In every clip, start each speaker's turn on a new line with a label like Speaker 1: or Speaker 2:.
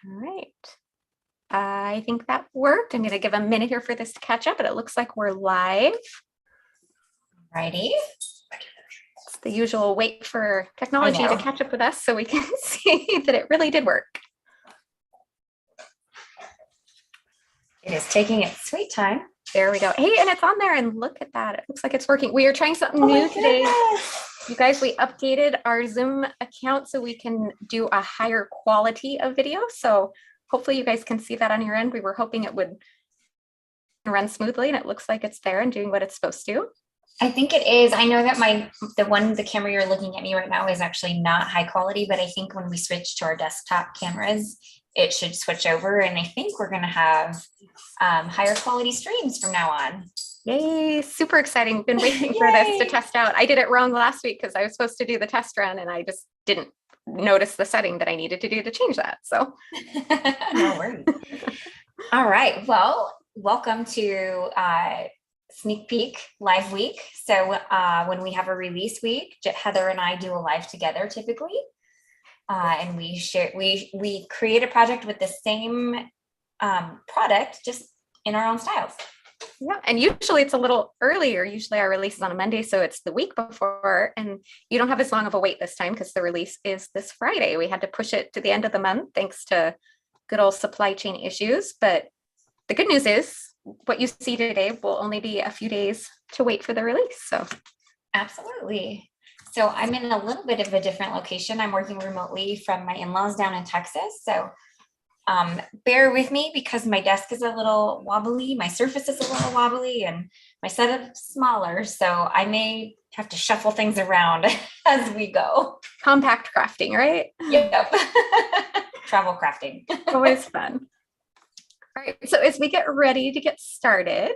Speaker 1: All right. I think that worked. I'm going to give a minute here for this to catch up, but it looks like we're live.
Speaker 2: Righty.
Speaker 1: It's the usual wait for technology to catch up with us so we can see that it really did work.
Speaker 2: It is taking its sweet time.
Speaker 1: There we go. Hey, and it's on there, and look at that. It looks like it's working. We are trying something new today. You guys, we updated our Zoom account so we can do a higher quality of video. So hopefully you guys can see that on your end. We were hoping it would run smoothly, and it looks like it's there and doing what it's supposed to.
Speaker 2: I think it is. I know that the camera you're looking at me right now is actually not high quality, but I think when we switch to our desktop cameras, it should switch over. And I think we're going to have higher quality streams from now on.
Speaker 1: Yay, super exciting. We've been waiting for this to test out. I did it wrong last week because I was supposed to do the test run and I just didn't notice the setting that I needed to do to change that. So
Speaker 2: no worries. All right. Well, welcome to Sneak Peek Live Week. So when we have a release week, Heather and I do a live together typically. And we create a project with the same product, just in our own styles.
Speaker 1: Yeah, and usually it's a little earlier. Usually our release is on a Monday, so it's the week before, and you don't have as long of a wait this time because the release is this Friday. We had to push it to the end of the month thanks to good old supply chain issues. But the good news is what you see today will only be a few days to wait for the release. So
Speaker 2: absolutely. So I'm in a little bit of a different location. I'm working remotely from my in-laws down in Texas. So bear with me because my desk is a little wobbly, my surface is a little wobbly, and my setup's smaller. So I may have to shuffle things around as we go.
Speaker 1: Compact crafting, right?
Speaker 2: Yep. Travel crafting.
Speaker 1: Always fun. All right. So as we get ready to get started,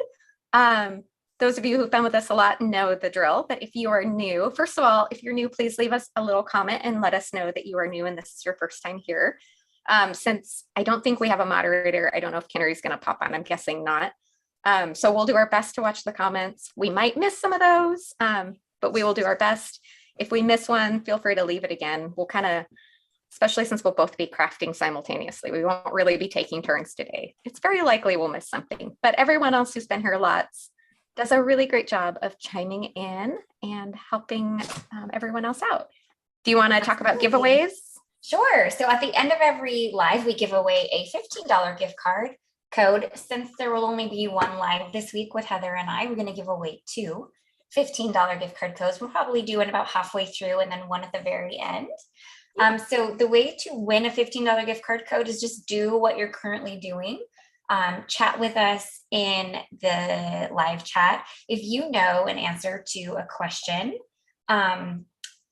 Speaker 1: those of you who've been with us a lot know the drill, but if you are new, first of all, if you're new, please leave us a little comment and let us know that you are new and this is your first time here. Since I don't think we have a moderator, I don't know if Kennery's going to pop on. I'm guessing not. So we'll do our best to watch the comments. We might miss some of those, but we will do our best. If we miss one, feel free to leave it again. We'll kind of, especially since we'll both be crafting simultaneously, we won't really be taking turns today. It's very likely we'll miss something, but everyone else who's been here lots does a really great job of chiming in and helping everyone else out. Do you want to talk about giveaways?
Speaker 2: Sure. So at the end of every live, we give away a $15 gift card code. Since there will only be one live this week with Heather and I, we're going to give away two $15 gift card codes. We'll probably do it about halfway through and then one at the very end. So the way to win a $15 gift card code is just do what you're currently doing. Chat with us in the live chat. If you know an answer to a question,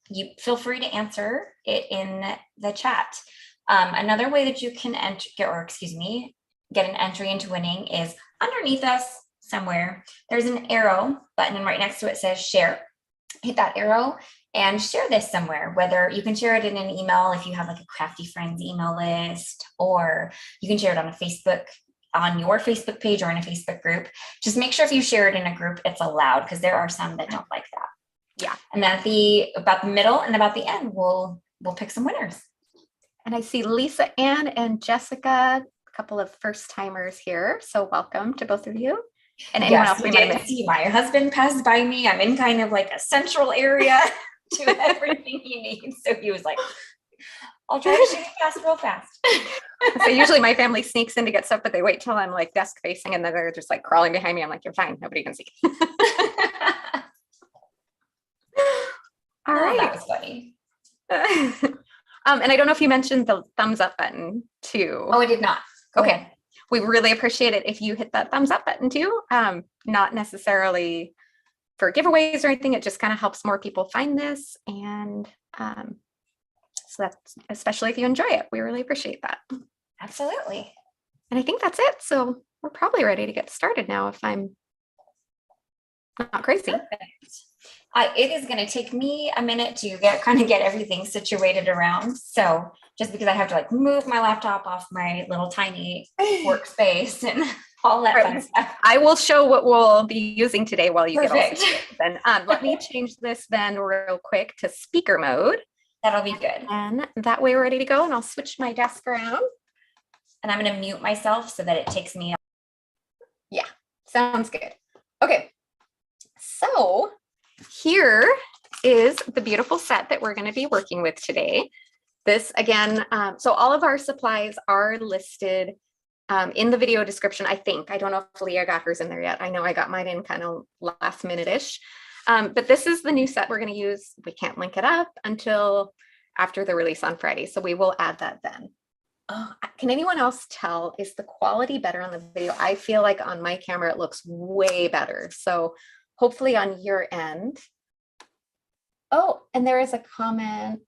Speaker 2: you feel free to answer it in the chat. Another way that you can get an entry into winning is underneath us somewhere. There's an arrow button and right next to it says share. Hit that arrow and share this somewhere, whether you can share it in an email if you have like a Crafty Friends email list, or you can share it on your Facebook page or in a Facebook group. Just make sure if you share it in a group, it's allowed because there are some that don't like that. Yeah. And at about the middle and about the end, we'll pick some winners.
Speaker 1: And I see Lisa Ann and Jessica, a couple of first timers here. So welcome to both of you. And anyone else we might have missed.
Speaker 2: My husband passed by me. I'm in kind of like a central area to everything he needs. So he was like, I'll try to shoot it past real fast.
Speaker 1: So usually my family sneaks in to get stuff, but they wait till I'm like desk facing and then they're just like crawling behind me. I'm like, you're fine. Nobody can see. All right.
Speaker 2: That was funny.
Speaker 1: And I don't know if you mentioned the thumbs up button too.
Speaker 2: Oh, I did not.
Speaker 1: Okay. We really appreciate it if you hit that thumbs up button too. Not necessarily for giveaways or anything. It just kind of helps more people find this. And so that's, especially if you enjoy it, we really appreciate that.
Speaker 2: Absolutely.
Speaker 1: And I think that's it. So we're probably ready to get started now if I'm not crazy.
Speaker 2: Perfect. It is going to take me a minute to get everything situated around. So just because I have to like move my laptop off my little tiny workspace and all that fun stuff.
Speaker 1: I will show what we'll be using today while you
Speaker 2: Perfect.
Speaker 1: Get all then. Let me change this then real quick to speaker mode.
Speaker 2: That'll be good.
Speaker 1: And that way we're ready to go. And I'll switch my desk around.
Speaker 2: And I'm going to mute myself so that it takes me.
Speaker 1: Yeah, sounds good. Okay, so here is the beautiful set that we're going to be working with today. This again, so all of our supplies are listed in the video description, I think. I don't know if Leah got hers in there yet. I know I got mine in kind of last minute-ish. But this is the new set we're going to use. We can't link it up until after the release on Friday, so we will add that then. Can anyone else tell, is the quality better on the video? I feel like on my camera it looks way better. So hopefully on your end. Oh, and there is a comment.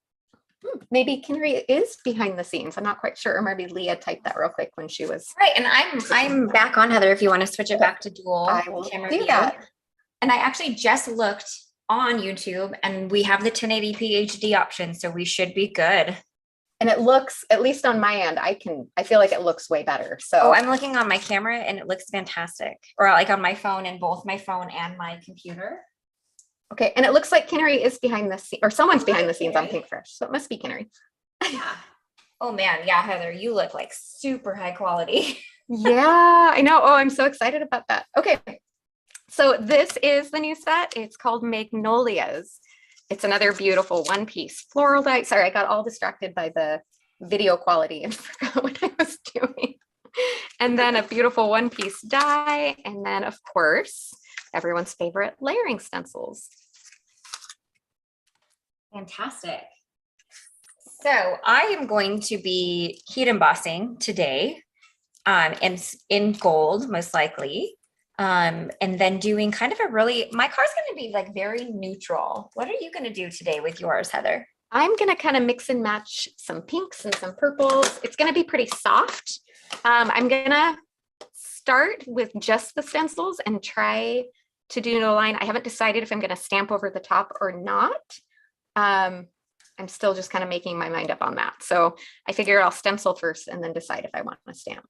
Speaker 1: Maybe Greenery is behind the scenes. I'm not quite sure. Or maybe Leah typed that real quick when she was.
Speaker 2: Right, and I'm back on, Heather, if you want to switch it back to dual
Speaker 1: I will
Speaker 2: camera
Speaker 1: do
Speaker 2: view.
Speaker 1: that.
Speaker 2: And I actually just looked on YouTube and we have the 1080p HD option, so we should be good.
Speaker 1: And it looks, at least on my end, I feel like it looks way better. So
Speaker 2: oh, I'm looking on my camera and it looks fantastic. Or like on my phone, and both my phone and my computer.
Speaker 1: okay, and it looks like Greenery is behind the scene, or someone's behind the scenes on Pinkfresh, so it must be Greenery.
Speaker 2: Yeah. Oh man, yeah, Heather, you look like super high quality.
Speaker 1: Yeah, I know. Oh, I'm so excited about that. Okay, so this is the new set. It's called Magnolias. It's another beautiful one-piece floral dye. Sorry, I got all distracted by the video quality and forgot what I was doing. And then a beautiful one-piece die, and then of course, everyone's favorite layering stencils.
Speaker 2: Fantastic. So I am going to be heat embossing today, and in gold, most likely. And then doing kind of a really, my car's going to be like very neutral. What are you going to do today with yours, Heather?
Speaker 1: I'm going to kind of mix and match some pinks and some purples. It's going to be pretty soft. I'm going to start with just the stencils and try to do no line. I haven't decided if I'm going to stamp over the top or not. I'm still just kind of making my mind up on that. So I figure I'll stencil first and then decide if I want to stamp.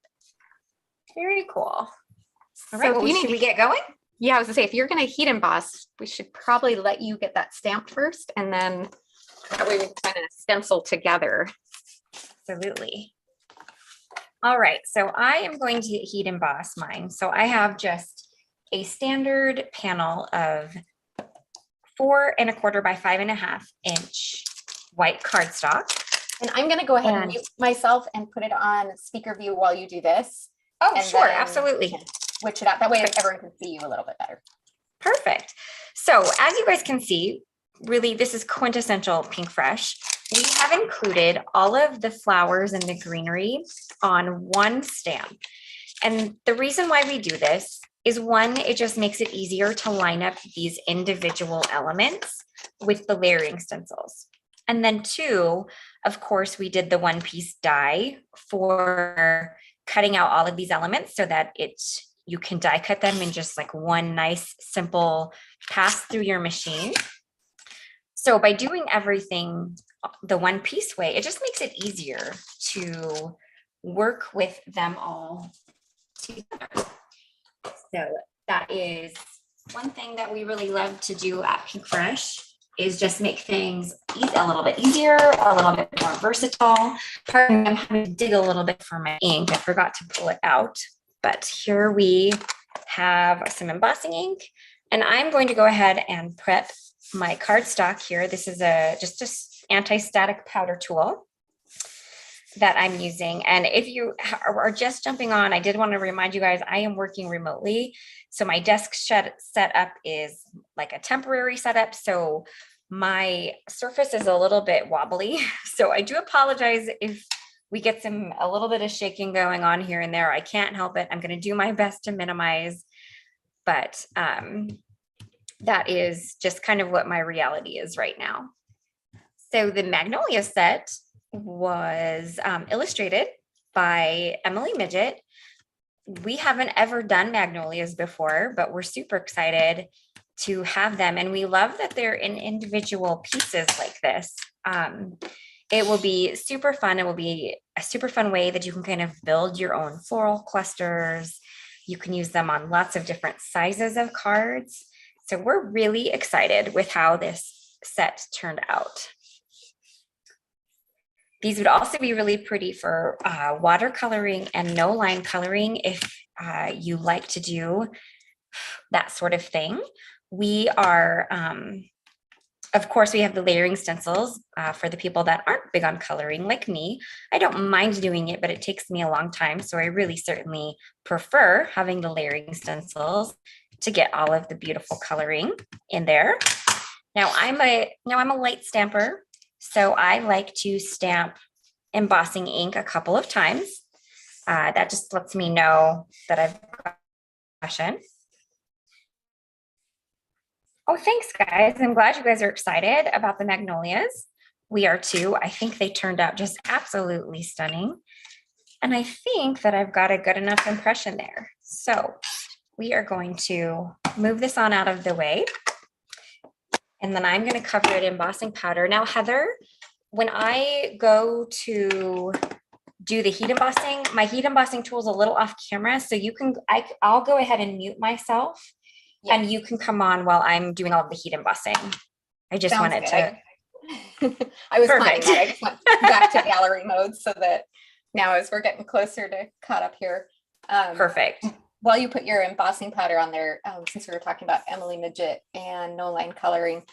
Speaker 2: Very cool. All
Speaker 1: So
Speaker 2: right, well, should we get going?
Speaker 1: Yeah, I was gonna say, if you're gonna heat emboss, we should probably let you get that stamped first, and then that way we can kind of stencil together.
Speaker 2: Absolutely. All right, so I am going to heat emboss mine. So I have just a standard panel of 4 1/4 by 5 1/2 inch white cardstock.
Speaker 1: And I'm gonna go ahead and mute myself and put it on speaker view while you do this.
Speaker 2: Oh,
Speaker 1: and
Speaker 2: sure, absolutely.
Speaker 1: Switch it out. That way everyone can see you a little bit better.
Speaker 2: Perfect. So as you guys can see, really this is quintessential Pinkfresh. We have included all of the flowers and the greenery on one stamp. And the reason why we do this is, one, it just makes it easier to line up these individual elements with the layering stencils. And then two, of course, we did the one-piece die for cutting out all of these elements so that you can die cut them in just like one nice, simple pass through your machine. So by doing everything the one-piece way, it just makes it easier to work with them all together. So that is one thing that we really love to do at Pinkfresh, is just make things a little bit easier, a little bit more versatile. Pardon me, I'm having to dig a little bit for my ink. I forgot to pull it out, but here we have some embossing ink, and I'm going to go ahead and prep my cardstock here. This is just an anti-static powder tool that I'm using. And if you are just jumping on, I did want to remind you guys, I am working remotely. So my desk setup is like a temporary setup. So my surface is a little bit wobbly. So I do apologize if we get a little bit of shaking going on here and there. I can't help it. I'm going to do my best to minimize, but that is just kind of what my reality is right now. So the Magnolia set was illustrated by Emily Midget. We haven't ever done Magnolias before, but we're super excited to have them. And we love that they're in individual pieces like this. It will be super fun. It will be a super fun way that you can kind of build your own floral clusters. You can use them on lots of different sizes of cards. So we're really excited with how this set turned out. These would also be really pretty for watercoloring and no line coloring if you like to do that sort of thing. We are, of course, we have the layering stencils for the people that aren't big on coloring like me. I don't mind doing it, but it takes me a long time. So I really certainly prefer having the layering stencils to get all of the beautiful coloring in there. Now I'm a light stamper, so I like to stamp embossing ink a couple of times. That just lets me know that I've got passion. Oh, thanks, guys. I'm glad you guys are excited about the Magnolias. We are too. I think they turned out just absolutely stunning. And I think that I've got a good enough impression there. So we are going to move this on out of the way. And then I'm going to cover it in embossing powder. Now, Heather, when I go to do the heat embossing, my heat embossing tool is a little off camera. So I'll go ahead and mute myself. Yeah. And you can come on while I'm doing all the heat embossing. I just
Speaker 1: Sounds
Speaker 2: wanted
Speaker 1: good.
Speaker 2: to.
Speaker 1: I was planning that. I just went back to gallery mode so that now as we're getting closer to caught up here.
Speaker 2: Perfect.
Speaker 1: While you put your embossing powder on there, since we were talking about Emily Midget and no line coloring,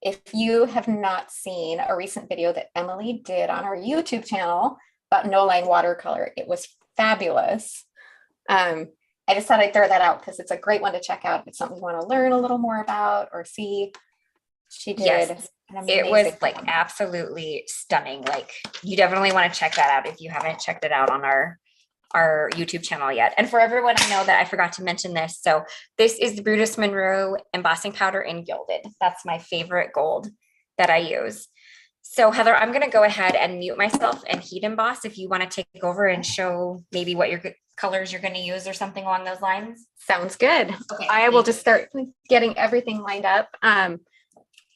Speaker 1: if you have not seen a recent video that Emily did on our YouTube channel about no line watercolor, it was fabulous. I just thought I'd throw that out because it's a great one to check out if it's something you want to learn a little more about or see. She did.
Speaker 2: Yes, it was like absolutely stunning. Like you definitely want to check that out if you haven't checked it out on our YouTube channel yet. And for everyone, I know that I forgot to mention this. So this is the Brutus Monroe embossing powder in Gilded. That's my favorite gold that I use. So Heather, I'm going to go ahead and mute myself and heat emboss if you want to take over and show maybe what your colors you're going to use or something along those lines.
Speaker 1: Sounds good. Okay, I will just start getting everything lined up.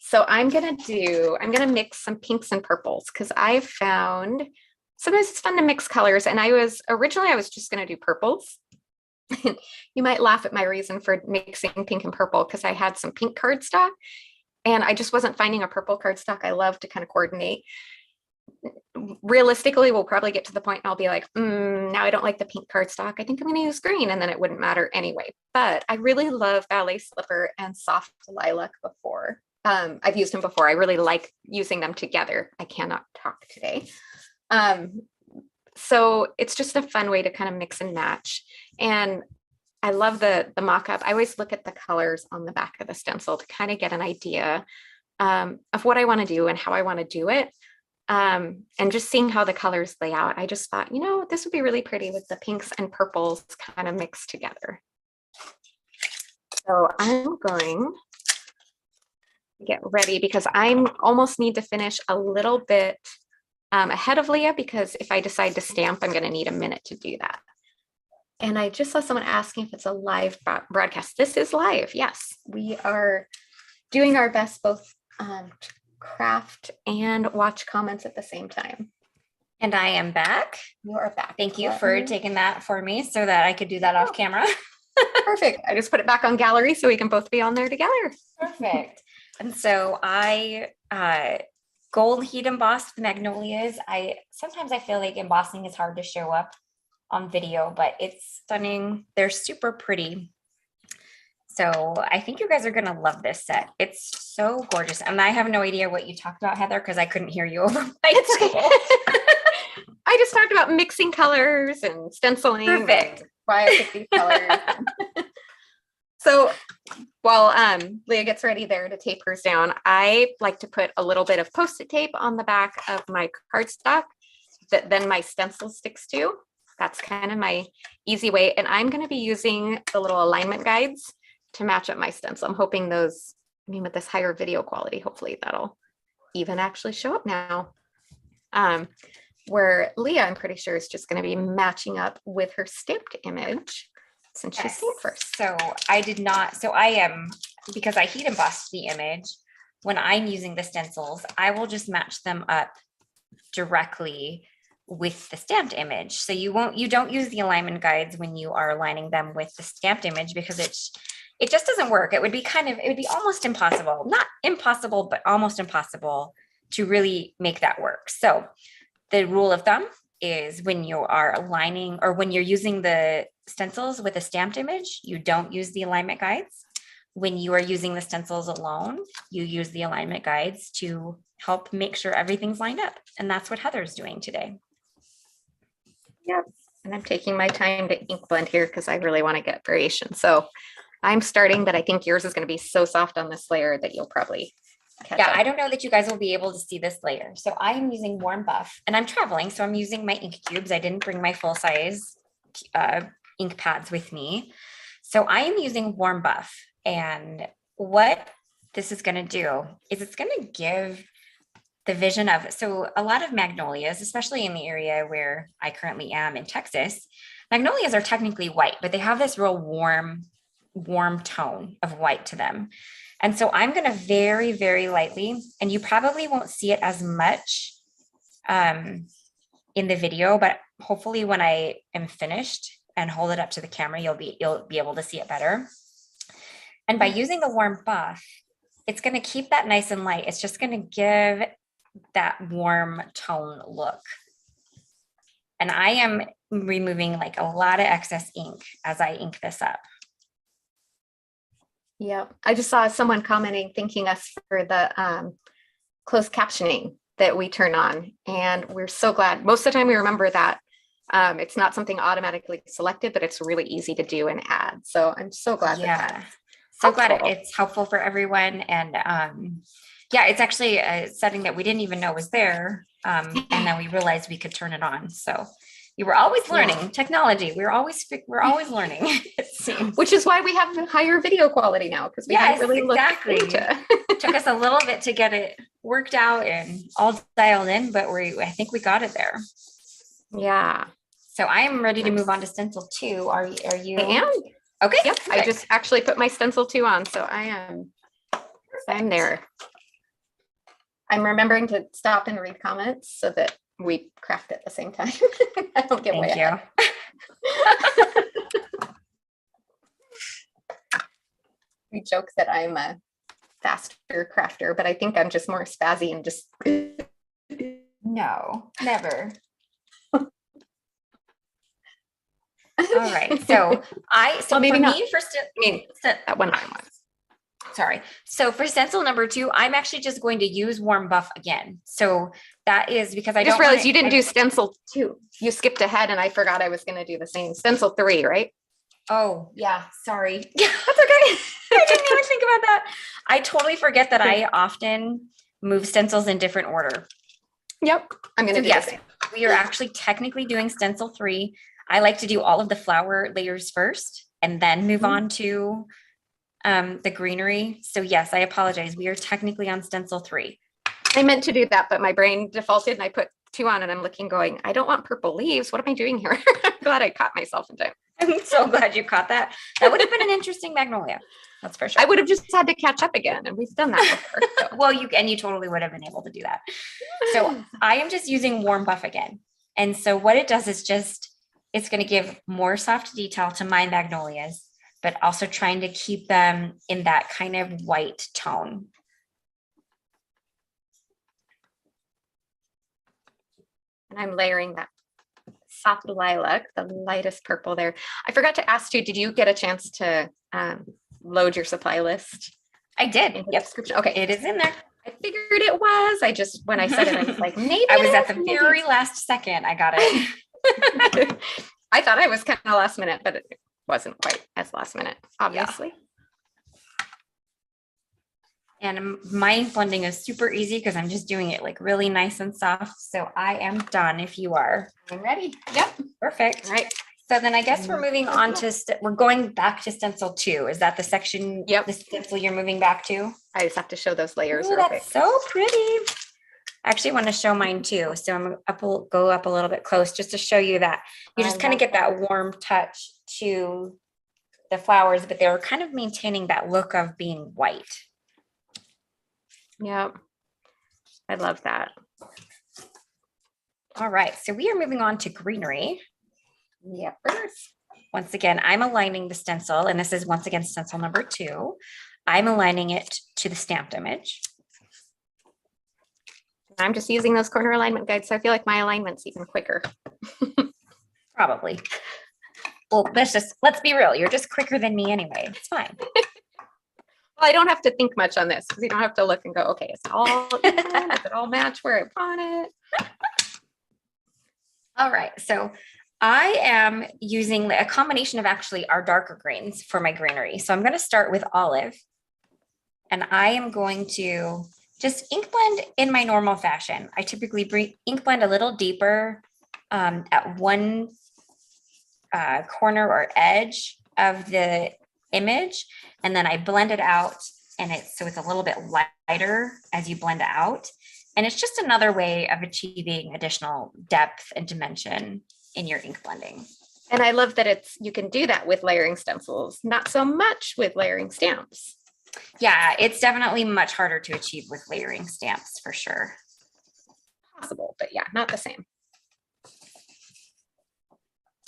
Speaker 1: So I'm going to mix some pinks and purples because I've found sometimes it's fun to mix colors. And I was just going to do purples. You might laugh at my reason for mixing pink and purple because I had some pink cardstock and I just wasn't finding a purple cardstock I love to kind of coordinate. Realistically, we'll probably get to the point and I'll be like, now I don't like the pink cardstock. I think I'm going to use green, and then it wouldn't matter anyway. But I really love Ballet Slipper and Soft Lilac before. I've used them before. I really like using them together. I cannot talk today. So it's just a fun way to kind of mix and match. And I love the mock-up. I always look at the colors on the back of the stencil to kind of get an idea of what I want to do and how I want to do it. And just seeing how the colors lay out, I just thought, this would be really pretty with the pinks and purples kind of mixed together. So I'm going to get ready because I almost need to finish a little bit ahead of Lea, because if I decide to stamp, I'm going to need a minute to do that. And I just saw someone asking if it's a live broadcast. This is live. Yes, we are doing our best both to craft and watch comments at the same time.
Speaker 2: And I am back.
Speaker 1: You are back.
Speaker 2: Thank you for taking that for me so that I could do that off camera.
Speaker 1: Perfect. I just put it back on gallery so we can both be on there together.
Speaker 2: Perfect. And so I gold heat embossed the Magnolias. Sometimes I feel like embossing is hard to show up on video, but it's stunning. They're super pretty. So I think you guys are going to love this set. It's so gorgeous. And I have no idea what you talked about, Heather, because I couldn't hear you over my tool.
Speaker 1: I just talked about mixing colors and stenciling.
Speaker 2: Perfect.
Speaker 1: Why I picked these colors. So while Lea gets ready there to tape hers down, I like to put a little bit of Post-it tape on the back of my cardstock that then my stencil sticks to. That's kind of my easy way. And I'm going to be using the little alignment guides to match up my stencil. I'm hoping those, with this higher video quality, hopefully that'll even actually show up now. Where Lea, I'm pretty sure, is just going to be matching up with her stamped image since she stamped first.
Speaker 2: So because I heat embossed the image, when I'm using the stencils, I will just match them up directly with the stamped image. So you don't use the alignment guides when you are aligning them with the stamped image, because it just doesn't work. It would be almost impossible, not impossible, but almost impossible to really make that work. So the rule of thumb is when you are aligning or when you're using the stencils with a stamped image, you don't use the alignment guides. When you are using the stencils alone, you use the alignment guides to help make sure everything's lined up. And that's what Heather's doing today.
Speaker 1: Yep. And I'm taking my time to ink blend here because I really want to get variation. So I'm starting, but I think yours is going to be so soft on this layer that you'll probably catch up.
Speaker 2: I don't know that you guys will be able to see this layer. So I am using warm buff and I'm traveling. So I'm using my ink cubes. I didn't bring my full size ink pads with me. So I am using warm buff. And what this is going to do is it's going to give the vision of, so a lot of magnolias, especially in the area where I currently am in Texas, magnolias are technically white, but they have this real warm tone of white to them. And so I'm going to very, very lightly, and you probably won't see it as much in the video, but hopefully when I am finished and hold it up to the camera, you'll be able to see it better. And by using the warm buff, it's going to keep that nice and light. It's just going to give that warm tone look. And I am removing like a lot of excess ink as I ink this up.
Speaker 1: Yeah, I just saw someone commenting, thanking us for the closed captioning that we turn on. And we're so glad. Most of the time we remember that. It's not something automatically selected, but it's really easy to do and add. So I'm so glad.
Speaker 2: Yeah. So glad it's helpful for everyone. And yeah, it's actually a setting that we didn't even know was there. And then we realized we could turn it on. So you were always learning technology. We're always learning, it seems.
Speaker 1: Which is why we have higher video quality now, because we haven't really looked into
Speaker 2: it. Took us a little bit to get it worked out and all dialed in, but I think we got it there.
Speaker 1: Yeah.
Speaker 2: So I am ready to move on to stencil 2. Are you?
Speaker 1: I am.
Speaker 2: Okay.
Speaker 1: Yep. Perfect. I just actually put my stencil 2 on, so I'm there. I'm remembering to stop and read comments so that we craft at the same time. I don't get way ahead. We joke that I'm a faster crafter, but I think I'm just more spazzy and just.
Speaker 2: No, never. All right. So
Speaker 1: well, maybe
Speaker 2: for
Speaker 1: not.
Speaker 2: me,
Speaker 1: That one time was.
Speaker 2: Sorry. So for stencil number 2, I'm actually just going to use warm buff again. So that is because I
Speaker 1: just realized you didn't do stencil 2. You skipped ahead and I forgot I was going to do the same. Stencil 3, right?
Speaker 2: Oh, yeah. Sorry.
Speaker 1: That's okay.
Speaker 2: I didn't even think about that. I totally forget that I often move stencils in different order.
Speaker 1: Yep. I'm going to do the same.
Speaker 2: We are actually technically doing stencil 3. I like to do all of the flower layers first and then move on to the greenery. So yes, I apologize. We are technically on stencil 3.
Speaker 1: I meant to do that, but my brain defaulted and I put 2 on and I'm looking going, I don't want purple leaves. What am I doing here? I'm glad I caught myself in time.
Speaker 2: I'm so glad you caught that. That would have been an interesting magnolia. That's for sure.
Speaker 1: I would have just had to catch up again. And we've done that before. So.
Speaker 2: Well, you totally would have been able to do that. So I am just using warm buff again. And so what it does is it's going to give more soft detail to my magnolias, but also trying to keep them in that kind of white tone.
Speaker 1: And I'm layering that soft lilac, the lightest purple there. I forgot to ask you, did you get a chance to load your supply list?
Speaker 2: I did.
Speaker 1: Yep. Description? Okay.
Speaker 2: It is in there.
Speaker 1: I figured it was. I just, when I said it, I was like, maybe.
Speaker 2: I was at the very last second. I got it.
Speaker 1: I thought I was kind of last minute, but it wasn't quite as last minute, obviously.
Speaker 2: Yeah. And my ink blending is super easy because I'm just doing it like really nice and soft. So I am done if you are.
Speaker 1: I'm ready. Yep.
Speaker 2: Perfect.
Speaker 1: All right.
Speaker 2: So then I guess we're moving on to, we're going back to stencil 2. Is that the section, the stencil you're moving back to?
Speaker 1: I just have to show those layers.
Speaker 2: Ooh, that's so pretty. I actually want to show mine too. So I'm going to go up a little bit close just to show you that you just kind of get that warm touch to the flowers, but they're kind of maintaining that look of being white.
Speaker 1: Yep. I love that.
Speaker 2: All right. So we are moving on to greenery.
Speaker 1: Yep.
Speaker 2: Once again, I'm aligning the stencil, and this is once again stencil number 2. I'm aligning it to the stamped image.
Speaker 1: I'm just using those corner alignment guides, so I feel like my alignment's even quicker.
Speaker 2: Probably. Well, let's be real. You're just quicker than me anyway. It's fine.
Speaker 1: Well, I don't have to think much on this because you don't have to look and go, okay, is it all even? Does it all match where I want it?
Speaker 2: All right. So I am using a combination of actually our darker greens for my greenery. So I'm going to start with olive, and I am going to just ink blend in my normal fashion. I typically ink blend a little deeper at one corner or edge of the image, and then I blend it out, and it's a little bit lighter as you blend it out. And it's just another way of achieving additional depth and dimension in your ink blending.
Speaker 1: And I love that you can do that with layering stencils, not so much with layering stamps.
Speaker 2: Yeah, it's definitely much harder to achieve with layering stamps for sure.
Speaker 1: Possible, but yeah, not the same.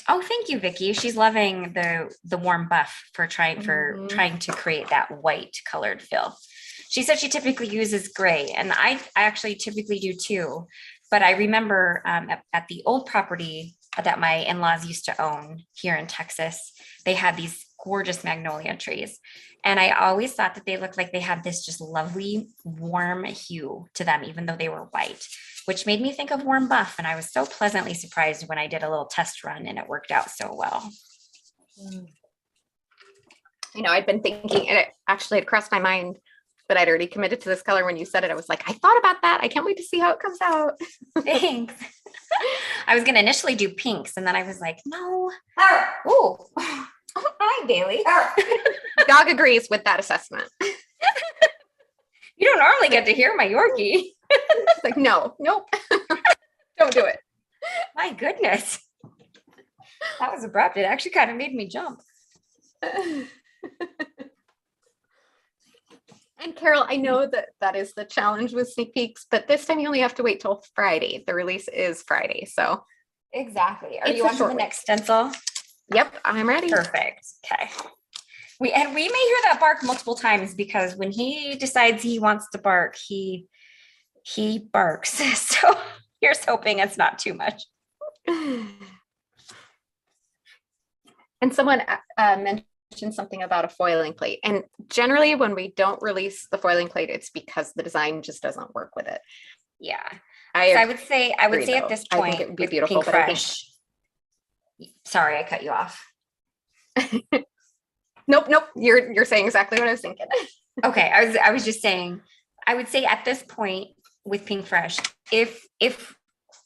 Speaker 2: Oh, thank you, Vicky. She's loving the warm buff for trying to create that white colored fill. She said she typically uses gray, and I actually typically do too. But I remember at the old property that my in-laws used to own here in Texas, they had these gorgeous magnolia trees. And I always thought that they looked like they had this just lovely warm hue to them, even though they were white, which made me think of warm buff. And I was so pleasantly surprised when I did a little test run and it worked out so well.
Speaker 1: You know, I'd been thinking, and it actually had crossed my mind, but I'd already committed to this color when you said it. I was like, I thought about that. I can't wait to see how it comes out.
Speaker 2: Thanks. I was going to initially do pinks, and then I was like, no.
Speaker 1: Oh,
Speaker 2: Hi, Bailey.
Speaker 1: Dog agrees with that assessment.
Speaker 2: You don't normally get to hear my Yorkie.
Speaker 1: It's like, nope, don't do it.
Speaker 2: My goodness. That was abrupt. It actually kind of made me jump.
Speaker 1: And Carol, I know that is the challenge with sneak peeks, but this time you only have to wait till Friday. The release is Friday, so.
Speaker 2: Exactly. Are you on to the next stencil?
Speaker 1: Yep, I'm ready.
Speaker 2: Perfect. Okay. We may hear that bark multiple times because when he decides he wants to bark, he barks. So here's hoping it's not too much.
Speaker 1: And someone mentioned something about a foiling plate. And generally when we don't release the foiling plate, it's because the design just doesn't work with it.
Speaker 2: Yeah.
Speaker 1: I
Speaker 2: would say at this point,
Speaker 1: I think it would be beautiful, but
Speaker 2: Pinkfresh. Sorry, I cut you off.
Speaker 1: Nope. You're saying exactly what I was thinking.
Speaker 2: Okay. I was just saying, I would say at this point with Pinkfresh, if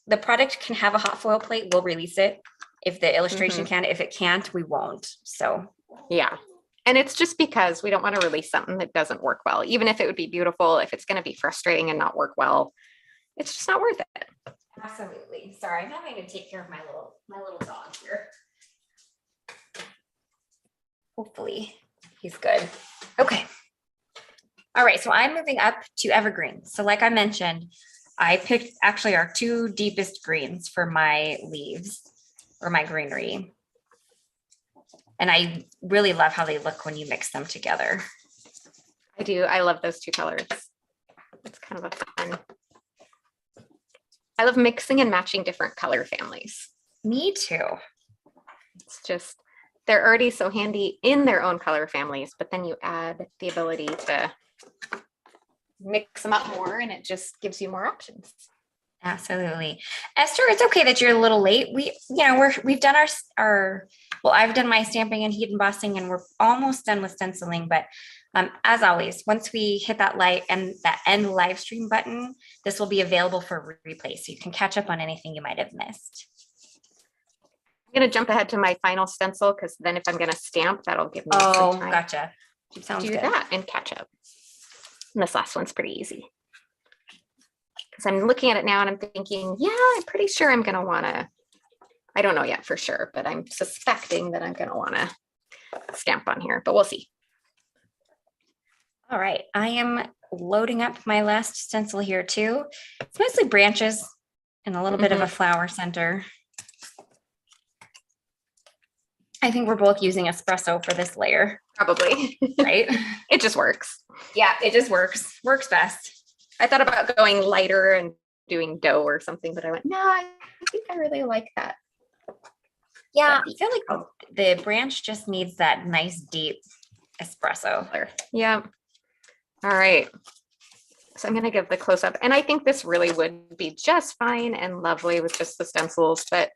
Speaker 2: the product can have a hot foil plate, we'll release it. If the illustration can, if it can't, we won't. So
Speaker 1: yeah. And it's just because we don't want to release something that doesn't work well. Even if it would be beautiful, if it's going to be frustrating and not work well, it's just not worth it.
Speaker 2: Absolutely. Sorry, I'm having to take care of my little dog here. Hopefully he's good. Okay. All right. So I'm moving up to evergreen. So like I mentioned, I picked actually our two deepest greens for my leaves or my greenery. And I really love how they look when you mix them together.
Speaker 1: I do. I love those two colors. It's kind of a fun. I love mixing and matching different color families.
Speaker 2: Me too.
Speaker 1: It's just, they're already so handy in their own color families, but then you add the ability to mix them up more and it just gives you more options.
Speaker 2: Absolutely. Esther, it's okay that you're a little late. We've done I've done my stamping and heat embossing and we're almost done with stenciling, but as always, once we hit that end live stream button, this will be available for replay. So you can catch up on anything you might have missed.
Speaker 1: I'm going to jump ahead to my final stencil because then if I'm going to stamp, that'll give me some time.
Speaker 2: Gotcha. Sounds
Speaker 1: do
Speaker 2: good.
Speaker 1: That and catch up. And this last one's pretty easy. Because I'm looking at it now and I'm thinking, yeah, I'm pretty sure I'm going to want to, I don't know yet for sure, but I'm suspecting that I'm going to want to stamp on here, but we'll see.
Speaker 2: All right, I am loading up my last stencil here too. It's mostly branches and a little bit of a flower center. I think we're both using Espresso for this layer.
Speaker 1: Probably.
Speaker 2: Right?
Speaker 1: It just works.
Speaker 2: Yeah, it just works. Works best.
Speaker 1: I thought about going lighter and doing dough or something, but I went, no, I think I really like that.
Speaker 2: Yeah, I feel like the branch just needs that nice deep espresso.
Speaker 1: Yeah. All right. So I'm going to give the close up, and I think this really would be just fine and lovely with just the stencils, but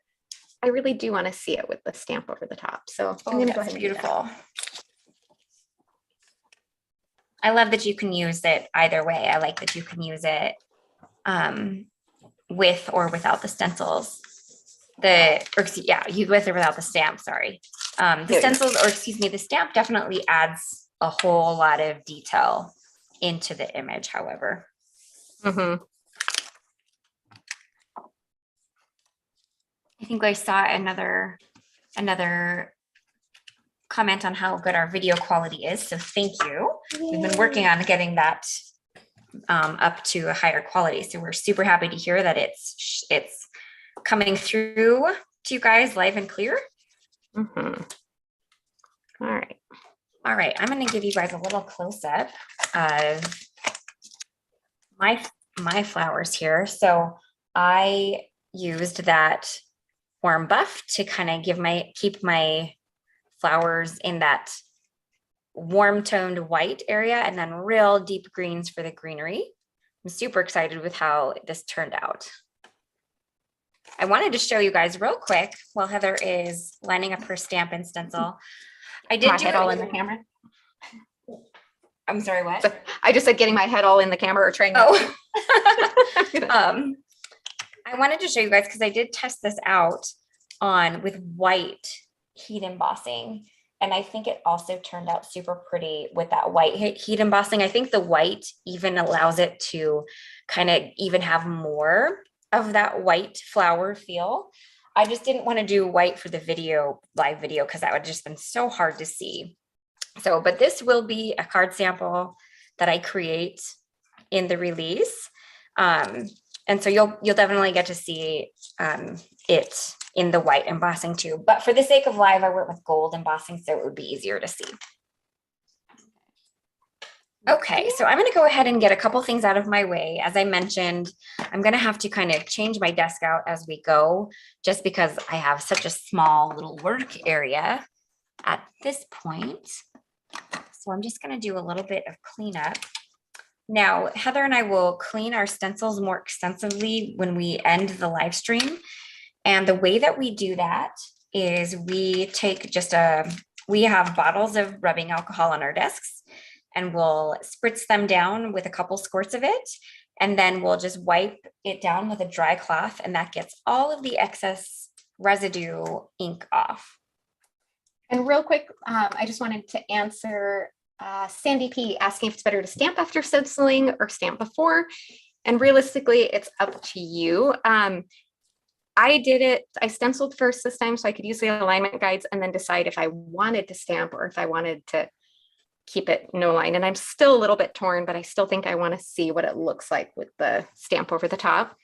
Speaker 1: I really do want to see it with the stamp over the top. So I'm going to go ahead and
Speaker 2: beautiful. I love that you can use it either way. I like that you can use it with or without the stencils. You with or without the stamp, sorry. The stencils, or excuse me, the stamp definitely adds a whole lot of detail into the image, however.
Speaker 1: Mm-hmm.
Speaker 2: I think I saw another comment on how good our video quality is. So thank you. Yay. We've been working on getting that up to a higher quality. So we're super happy to hear that it's coming through to you guys live and clear.
Speaker 1: Mm-hmm. All right.
Speaker 2: All right. I'm going to give you guys a little close up of my flowers here. So I used that warm buff to kind of keep my flowers in that warm toned white area, and then real deep greens for the greenery. I'm super excited with how this turned out. I wanted to show you guys real quick while Heather is lining up her stamp and stencil. I did
Speaker 1: my head all in the camera.
Speaker 2: I'm sorry, what?
Speaker 1: So I just said getting my head all in the camera or trying.
Speaker 2: Oh. I wanted to show you guys because I did test this out with white heat embossing, and I think it also turned out super pretty with that white heat embossing. I think the white even allows it to kind of even have more of that white flower feel. I just didn't want to do white for the live video, because that would just been so hard to see. So, but this will be a card sample that I create in the release. And so you'll definitely get to see it in the white embossing too. But for the sake of live, I went with gold embossing, so it would be easier to see. Okay, so I'm going to go ahead and get a couple things out of my way. As I mentioned, I'm going to have to kind of change my desk out as we go, just because I have such a small little work area at this point. So I'm just going to do a little bit of cleanup. Now, Heather and I will clean our stencils more extensively when we end the live stream. And the way that we do that is we take we have bottles of rubbing alcohol on our desks, and we'll spritz them down with a couple squirts of it. And then we'll just wipe it down with a dry cloth, and that gets all of the excess residue ink off.
Speaker 1: And real quick, I just wanted to answer Sandy P asking if it's better to stamp after stenciling or stamp before. And realistically, it's up to you. I stenciled first this time so I could use the alignment guides and then decide if I wanted to stamp or if I wanted to keep it no line. And I'm still a little bit torn, but I still think I want to see what it looks like with the stamp over the top.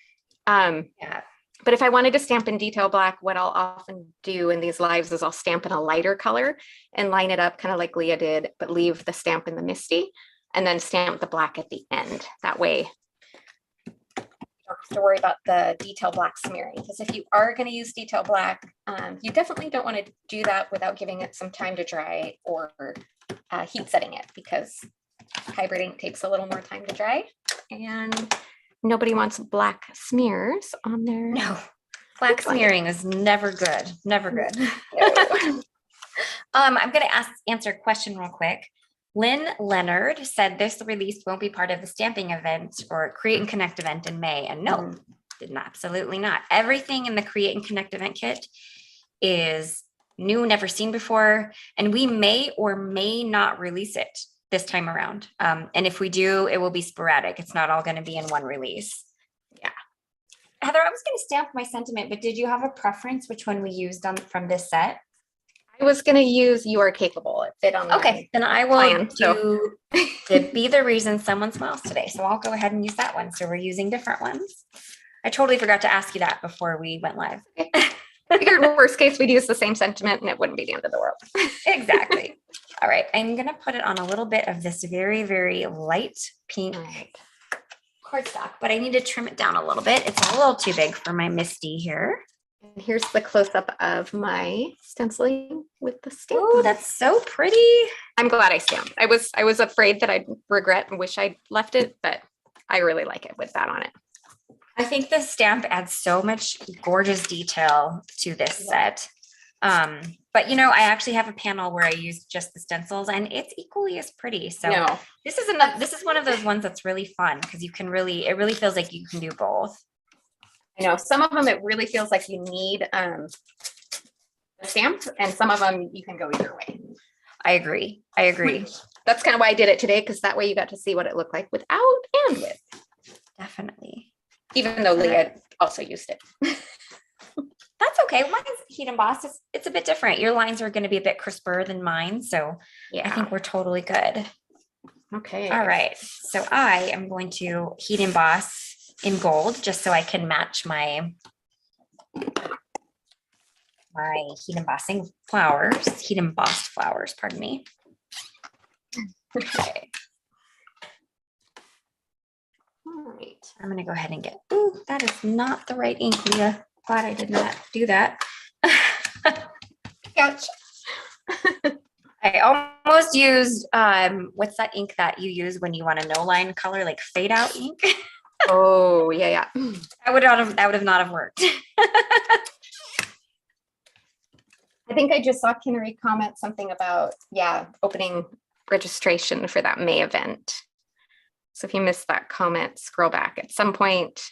Speaker 2: Yeah.
Speaker 1: But if I wanted to stamp in detail black, what I'll often do in these lives is I'll stamp in a lighter color and line it up kind of like Leah did, but leave the stamp in the misty and then stamp the black at the end. That way you don't have to worry about the detail black smearing. Because if you are going to use detail black, you definitely don't want to do that without giving it some time to dry or heat setting it, because hybrid ink takes a little more time to dry. And nobody wants black smears on their.
Speaker 2: No, black smearing is never good. Never good. I'm going to answer a question real quick. Lynn Leonard said this release won't be part of the stamping event or Create and Connect event in May. And no, absolutely not. Everything in the Create and Connect event kit is new, never seen before. And we may or may not release it this time around. And if we do, it will be sporadic. It's not all going to be in one release. Yeah. Heather, I was going to stamp my sentiment, but did you have a preference which one we used from this set?
Speaker 1: I was going to use You Are Capable. It fit on.
Speaker 2: Okay, then I will to be the reason someone smiles today. So I'll go ahead and use that one. So we're using different ones. I totally forgot to ask you that before we went live.
Speaker 1: Figured worst case, we'd use the same sentiment and it wouldn't be the end of the world.
Speaker 2: Exactly. All right, I'm going to put it on a little bit of this very, very light pink cardstock, but I need to trim it down a little bit. It's a little too big for my Misty here.
Speaker 1: And here's the close-up of my stenciling with the stamp.
Speaker 2: Oh, that's so pretty.
Speaker 1: I'm glad I stamped. I was afraid that I'd regret and wish I'd left it, but I really like it with that on it.
Speaker 2: I think the stamp adds so much gorgeous detail to this set. But you know, I actually have a panel where I use just the stencils and it's equally as pretty. So this is one of those ones that's really fun because it really feels like you can do both.
Speaker 1: I know some of them, it really feels like you need a stamp, and some of them you can go either way.
Speaker 2: I agree.
Speaker 1: That's kind of why I did it today, because that way you got to see what it looked like without and with.
Speaker 2: Definitely.
Speaker 1: Even though Lea also used it.
Speaker 2: That's okay. Mine's heat embossed. It's a bit different. Your lines are going to be a bit crisper than mine. So yeah, I think we're totally good.
Speaker 1: Okay.
Speaker 2: All right. So I am going to heat emboss in gold just so I can match my heat embossing flowers, heat embossed flowers, pardon me. Okay. All right. I'm going to go ahead and get, ooh, that is not the right ink, Lea. Glad I did not do that.
Speaker 1: Gotcha.
Speaker 2: I almost used, what's that ink that you use when you want a no line color, like fade out ink?
Speaker 1: Oh, yeah.
Speaker 2: That would not have worked.
Speaker 1: I think I just saw Greenery comment something about, opening registration for that May event. So if you missed that comment, scroll back. At some point,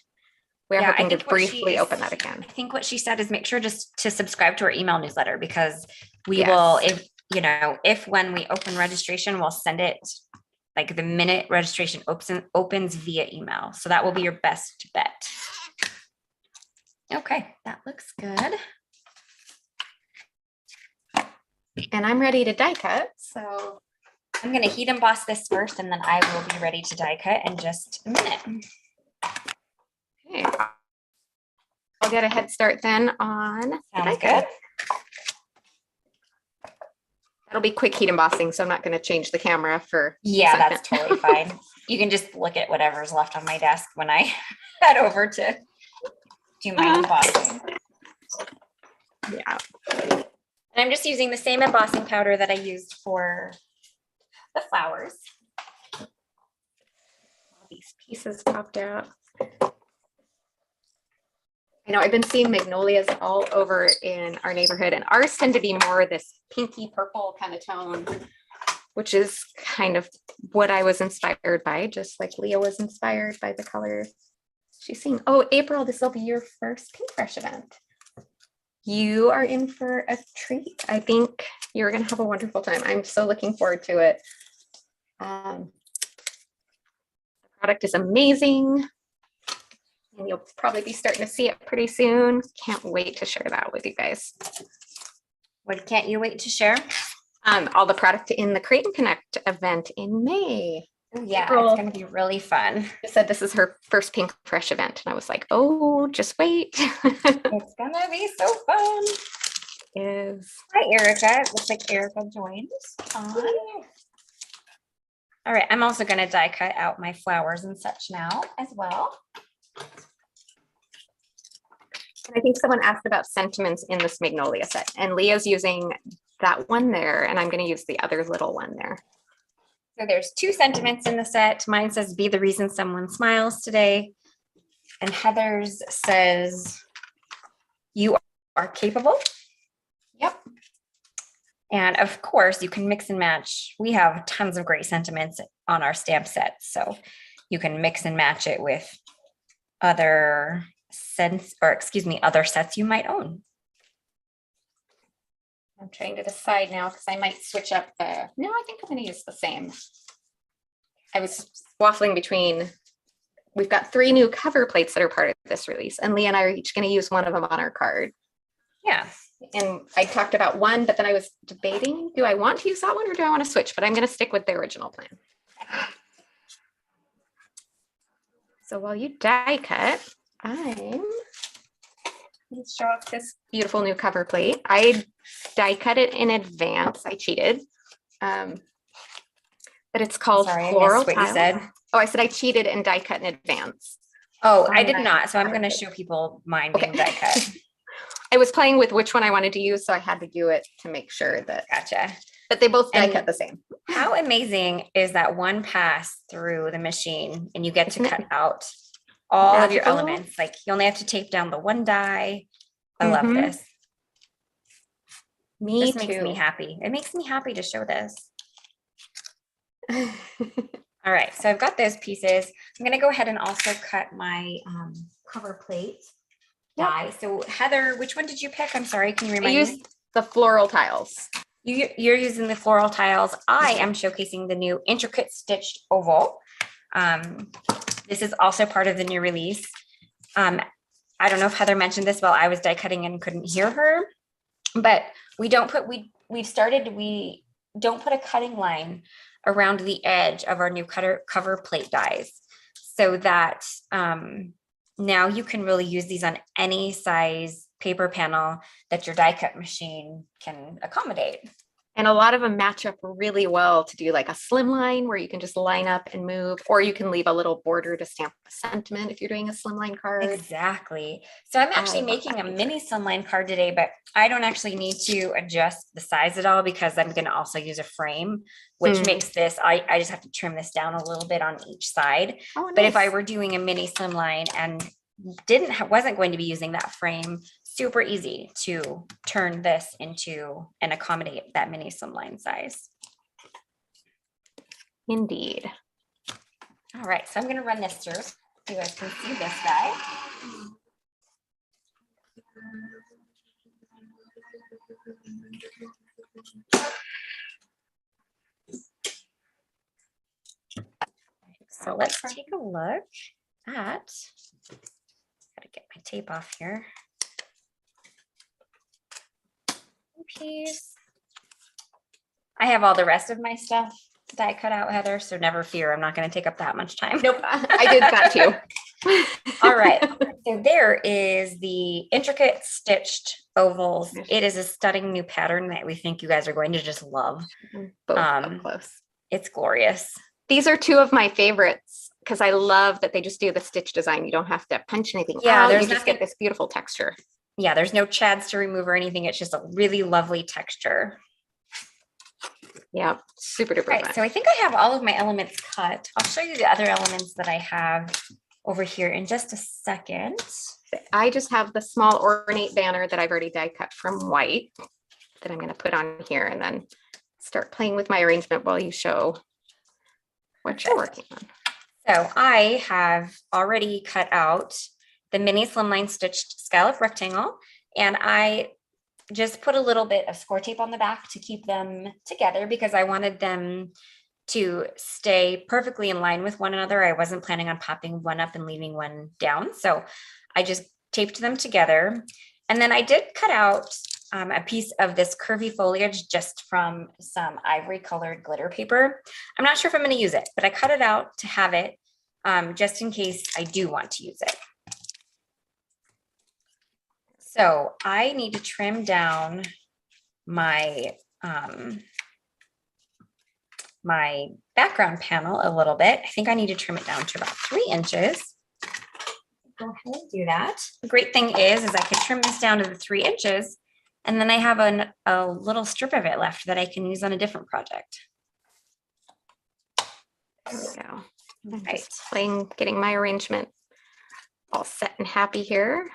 Speaker 1: we're hoping to briefly open that again.
Speaker 2: I think what she said is make sure just to subscribe to our email newsletter, because we will, if when we open registration, we'll send it like the minute registration opens via email. So that will be your best bet. Okay, that looks good.
Speaker 1: And I'm ready to die cut. So
Speaker 2: I'm going to heat emboss this first, and then I will be ready to die cut in just a minute.
Speaker 1: Okay. I'll get a head start then on the die cut. That'll be quick heat embossing, so I'm not going to change the camera for
Speaker 2: that's totally fine. You can just look at whatever's left on my desk when I head over to do my embossing.
Speaker 1: Yeah.
Speaker 2: And I'm just using the same embossing powder that I used for the flowers.
Speaker 1: All these pieces popped out. I know I've been seeing magnolias all over in our neighborhood, and ours tend to be more this pinky purple kind of tone, which is kind of what I was inspired by, just like Lea was inspired by the color she's seeing. Oh, April, this will be your first Pinkfresh event. You are in for a treat. I think you're going to have a wonderful time. I'm so looking forward to it. The product is amazing. And you'll probably be starting to see it pretty soon. Can't wait to share that with you guys.
Speaker 2: What can't you wait to share?
Speaker 1: All the product in the Create and Connect event in May.
Speaker 2: Yeah,
Speaker 1: April,
Speaker 2: it's going to be really fun.
Speaker 1: She said this is her first Pinkfresh event, and I was like, oh, just wait.
Speaker 2: It's going to be so fun. Hi, Erica. It looks like Erica joined. All right, I'm also going to die cut out my flowers and such now as well.
Speaker 1: And I think someone asked about sentiments in this Magnolia set, and Lea's using that one there, and I'm going to use the other little one there.
Speaker 2: So there's 2 sentiments in the set. Mine says, be the reason someone smiles today. And Heather's says, you are capable.
Speaker 1: Yep.
Speaker 2: And of course, you can mix and match. We have tons of great sentiments on our stamp set. So you can mix and match it with other other sets you might own.
Speaker 1: I'm trying to decide now because I might switch up no, I think I'm going to use the same. I was waffling between, we've got 3 new cover plates that are part of this release, and Lea and I are each going to use one of them on our card.
Speaker 2: Yeah.
Speaker 1: And I talked about one, but then I was debating, do I want to use that one or do I want to switch? But I'm going to stick with the original plan. So while you die cut, let's show off this beautiful new cover plate. I die cut it in advance. I cheated. But it's called Floral Tiles. Oh, I said I cheated and die cut in advance.
Speaker 2: Oh, I
Speaker 1: on
Speaker 2: did
Speaker 1: my
Speaker 2: not. So I'm going to
Speaker 1: coverplate.
Speaker 2: show people mine
Speaker 1: Okay.
Speaker 2: being die cut.
Speaker 1: I was playing with which one I wanted to use, so I had to do it to make sure that,
Speaker 2: Gotcha.
Speaker 1: but they both die
Speaker 2: And
Speaker 1: cut the same.
Speaker 2: How amazing is that one pass through the machine and you get to
Speaker 1: Isn't it
Speaker 2: cut out all of your
Speaker 1: magical?
Speaker 2: elements. Like you only have to tape down the one die. I love
Speaker 1: Mhm.
Speaker 2: this.
Speaker 1: Me
Speaker 2: This
Speaker 1: too.
Speaker 2: makes me happy. It makes me happy to show this. All right, so I've got those pieces. I'm gonna go ahead and also cut my cover plate die. So Heather, which one did you pick? I'm sorry, can you
Speaker 1: I
Speaker 2: remind me?
Speaker 1: used the floral tiles.
Speaker 2: You're using the floral tiles. I am showcasing the new intricate stitched oval. This is also part of the new release. I don't know if Heather mentioned this while I was die cutting and couldn't hear her, but we don't put a cutting line around the edge of our new cover plate dies, so that now you can really use these on any size paper panel that your die cut machine can accommodate.
Speaker 1: And a lot of them match up really well to do like a slim line where you can just line up and move, or you can leave a little border to stamp a sentiment if you're doing a slimline card.
Speaker 2: Exactly. So I'm actually
Speaker 1: love
Speaker 2: making
Speaker 1: that
Speaker 2: a
Speaker 1: feature.
Speaker 2: mini slimline card today, but I don't actually need to adjust the size at all because I'm going to also use a frame, which
Speaker 1: Mm.
Speaker 2: makes this, I just have to trim this down a little bit on each side.
Speaker 1: Oh,
Speaker 2: But if I
Speaker 1: nice.
Speaker 2: were doing a mini slimline and wasn't going to be using that frame, super easy to turn this into and accommodate that mini slimline size.
Speaker 1: Indeed.
Speaker 2: All right, so I'm going to run this through so you guys can see this guy. So let's take a look at, gotta get my tape off here. Piece. I have all the rest of my stuff die cut out, Heather, so never fear, I'm not going to take up that much time.
Speaker 1: Nope, I did that too.
Speaker 2: All right, so there is the intricate stitched ovals. It is a stunning new pattern that we think you guys are going to just love.
Speaker 1: Both up close.
Speaker 2: It's glorious.
Speaker 1: These are two of my favorites because I love that they just do the stitch design. You don't have to punch anything
Speaker 2: Yeah,
Speaker 1: out.
Speaker 2: there's
Speaker 1: You just
Speaker 2: nothing-
Speaker 1: get this beautiful texture.
Speaker 2: Yeah, there's no chads to remove or anything. It's just a really lovely texture.
Speaker 1: Yeah, super duper
Speaker 2: Right,
Speaker 1: fun.
Speaker 2: so I think I have all of my elements cut. I'll show you the other elements that I have over here in just a second.
Speaker 1: I just have the small ornate banner that I've already die cut from white that I'm going to put on here and then start playing with my arrangement while you show what you're working on.
Speaker 2: So I have already cut out the mini slimline stitched scallop rectangle, and I just put a little bit of score tape on the back to keep them together because I wanted them to stay perfectly in line with one another. I wasn't planning on popping one up and leaving one down. So I just taped them together. And then I did cut out a piece of this curvy foliage just from some ivory colored glitter paper. I'm not sure if I'm going to use it, but I cut it out to have it just in case I do want to use it. So I need to trim down my my background panel a little bit. I think I need to trim it down to about 3 inches. Go ahead and do that. The great thing is I can trim this down to the 3 inches, and then I have a little strip of it left that I can use on a different project.
Speaker 1: There we go. I'm
Speaker 2: Right.
Speaker 1: just playing, getting my arrangement all set and happy here.